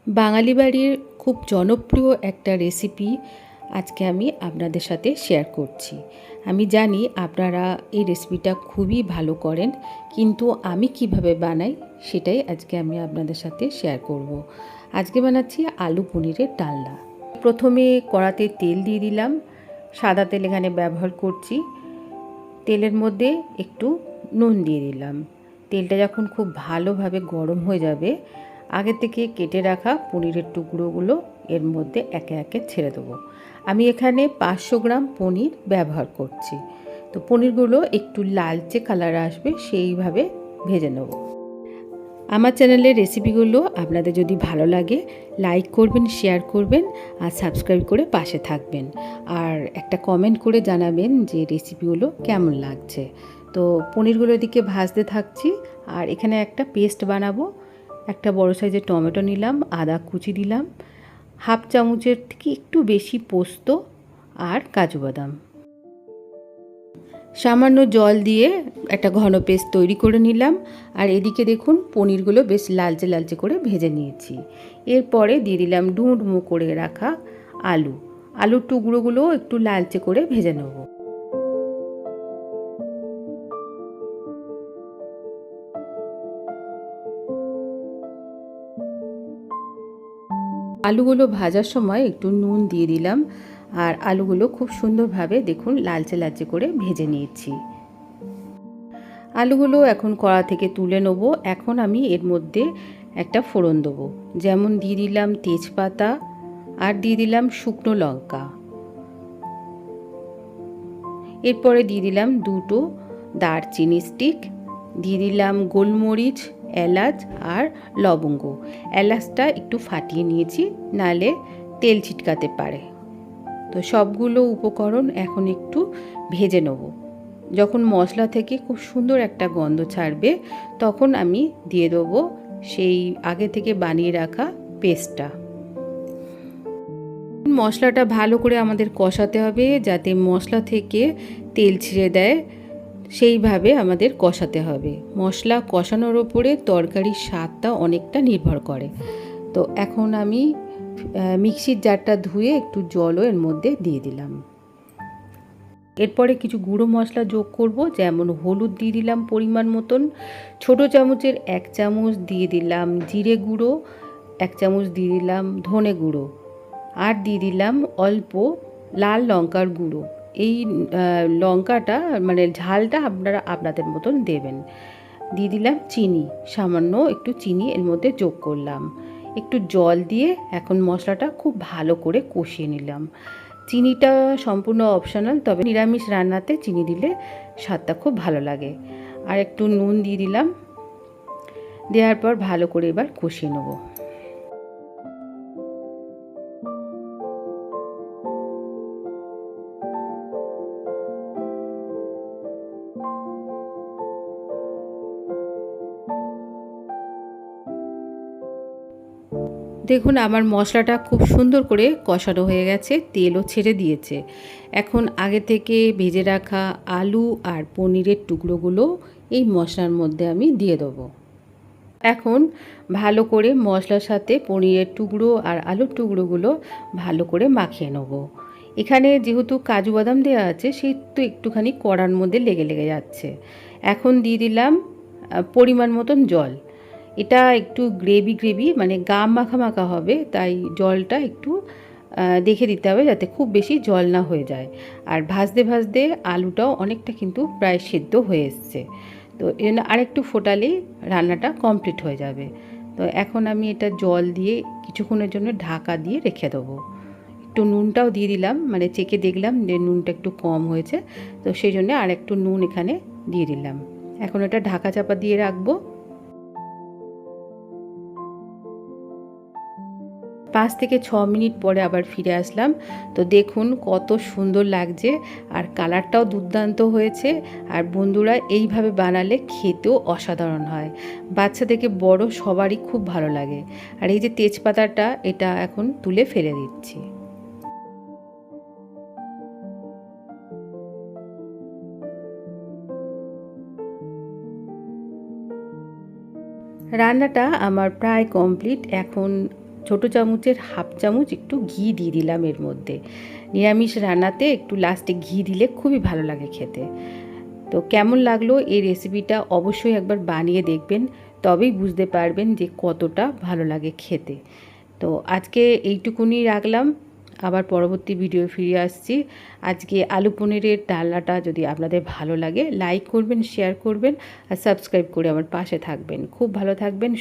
বাঙালি বাড়ির খুব জনপ্রিয় একটা রেসিপি আজকে আমি আপনাদের সাথে শেয়ার করছি। আমি জানি আপনারা এই রেসিপিটা খুবই ভালো করেন, কিন্তু আমি কিভাবে বানাই সেটাই আজকে আমি আপনাদের সাথে শেয়ার করব। আজকে বানাচ্ছি আলু পনিরের ডালনা। প্রথমে কড়াতে তেল দিয়ে দিলাম, সাদা তেল এখানে ব্যবহার করছি। তেলের মধ্যে একটু নুন দিয়ে দিলাম। তেলটা যখন খুব ভালোভাবে গরম হয়ে যাবে, আগে থেকে কেটে রাখা পনিরের টুকরোগুলো এর মধ্যে একে একে ছেড়ে দেবো। আমি এখানে 500 গ্রাম পনির ব্যবহার করছি। তো পনিরগুলো একটু লালচে কালার আসবে সেইভাবে ভেজে নেব। আমার চ্যানেলের রেসিপিগুলো আপনাদের যদি ভালো লাগে লাইক করবেন, শেয়ার করবেন আর সাবস্ক্রাইব করে পাশে থাকবেন। আর একটা কমেন্ট করে জানাবেন যে রেসিপিগুলো কেমন লাগছে। তো পনিরগুলো এদিকে ভাজতে থাকছি, আর এখানে একটা পেস্ট বানাবো। একটা বড় সাইজের টমেটো নিলাম, আদা কুচি দিলাম, হাফ চামচের থেকে একটু বেশি পোস্ত আর কাজু বাদাম। সামান্য জল দিয়ে একটা ঘন পেস্ট তৈরি করে নিলাম। আর এদিকে দেখুন পনিরগুলো বেশ লালচে লালচে করে ভেজে নিয়েছি। এরপরে দিয়ে দিলাম ডুমো ডুমো করে রাখা আলুর টুকরোগুলো একটু লালচে করে ভেজে নেব। আলুগুলো ভাজার সময় একটু নুন দিয়ে দিলাম, আর আলুগুলো খুব সুন্দরভাবে দেখুন লালচে লালচে করে ভেজে নিয়েছি। আলুগুলো এখন কড়া থেকে তুলে নেব। এখন আমি এর মধ্যে একটা ফোড়ন দেবো, যেমন দিয়ে দিলাম তেজপাতা আর দিয়ে দিলাম শুকনো লঙ্কা। এরপরে দিয়ে দিলাম দুটো দারচিনি স্টিক, দিয়ে দিলাম গোলমরিচ, এলাচ আর লবঙ্গ। এলাচটা একটু ফাটিয়ে নিয়েছি, নালে তেল ছিটকাতে পারে। তো সবগুলো উপকরণ এখন একটু ভেজে নেব। যখন মশলা থেকে খুব সুন্দর একটা গন্ধ ছাড়বে, তখন আমি দিয়ে দেবো সেই আগে থেকে বানিয়ে রাখা পেস্টটা। মশলাটা ভালো করে আমাদের কষাতে হবে, যাতে মশলা থেকে তেল ছিঁড়ে দেয়, সেইভাবে আমাদের কষাতে হবে। মশলা কষানোর ওপরে তরকারির স্বাদটা অনেকটা নির্ভর করে। তো এখন আমি মিক্সির জারটা ধুয়ে একটু জলও এর মধ্যে দিয়ে দিলাম। এরপরে কিছু গুঁড়ো মশলা যোগ করব, যেমন হলুদ দিয়ে দিলাম পরিমাণ মতন, ছোটো চামচের 1 চামচ দিয়ে দিলাম জিরে গুঁড়ো, 1 চামচ দিয়ে দিলাম ধনে গুঁড়ো, আর দিয়ে দিলাম অল্প লাল লঙ্কার গুঁড়ো। এই লঙ্কাটা মানে ঝালটা আপনারা আপনাদের মতন দেবেন। দিয়ে দিলাম চিনি, সামান্য একটু চিনি এর মধ্যে যোগ করলাম। একটু জল দিয়ে এখন মশলাটা খুব ভালো করে কষিয়ে নিলাম। চিনিটা সম্পূর্ণ অপশনাল, তবে নিরামিষ রান্নাতে চিনি দিলে স্বাদটা খুব ভালো লাগে। আর একটু নুন দিয়ে দিলাম। দেওয়ার পর ভালো করে এবার কষিয়ে নেব। দেখুন আমার মশলাটা খুব সুন্দর করে কষানো হয়ে গেছে, তেলও ছেড়ে দিয়েছে। এখন আগে থেকে ভেজে রাখা আলু আর পনিরের টুকরোগুলো এই মশলার মধ্যে আমি দিয়ে দেবো। এখন ভালো করে মশলার সাথে পনিরের টুকরো আর আলুর টুকরোগুলো ভালো করে মাখিয়ে নেব। এখানে যেহেতু কাজু বাদাম দেওয়া আছে, সেহেতু একটুখানি কড়ার মধ্যে লেগে লেগে যাচ্ছে। এখন দিয়ে দিলাম পরিমাণ মতন জল। এটা একটু গ্রেভি মানে গাম মাখা মাখা হবে, তাই জলটা একটু দেখে দিতে হবে যাতে খুব বেশি জল না হয়ে যায়। আর ভাজতে ভাজতে আলুটাও অনেকটা কিন্তু প্রায় সিদ্ধ হয়ে এসছে। তো এর জন্য আরেকটু ফোটালেই রান্নাটা কমপ্লিট হয়ে যাবে। তো এখন আমি এটা জল দিয়ে কিছুক্ষণের জন্য ঢাকা দিয়ে রেখে দেবো। একটু নুনটাও দিয়ে দিলাম, মানে চেখে দেখলাম যে নুনটা একটু কম হয়েছে, তো সেই জন্য আর একটু নুন এখানে দিয়ে দিলাম। এখন এটা ঢাকা চাপা দিয়ে রাখবো। 5 থেকে 6 মিনিট পরে আবার ফিরে আসলাম। তো দেখুন কত সুন্দর লাগছে, আর কালারটাও দুর্দান্ত হয়েছে। আর বন্ধুরা এইভাবে বানালে খেতেও অসাধারণ হয়, বাচ্চা থেকে বড় সবারই খুব ভালো লাগে। আর এই যে তেজপাতাটা, এটা এখন তুলে ফেলে দিচ্ছি। রান্নাটা আমার প্রায় কমপ্লিট। এখন ছোটো চামচের হাফ চামচ একটু ঘি দিয়ে দিলাম এর মধ্যে। নিরামিষ রান্নাতে একটু লাস্টে ঘি দিলে খুবই ভালো লাগে খেতে। তো কেমন লাগলো এই রেসিপিটা অবশ্যই একবার বানিয়ে দেখবেন, তবেই বুঝতে পারবেন যে কতটা ভালো লাগে খেতে। তো আজকে এইটুকুনি রাখলাম, আবার পরবর্তী ভিডিও ফিরে আসছি। আজকে আলু পনিরের ডালনাটা যদি আপনাদের ভালো লাগে লাইক করবেন, শেয়ার করবেন আর সাবস্ক্রাইব করে আমার পাশে থাকবেন। খুব ভালো থাকবেন।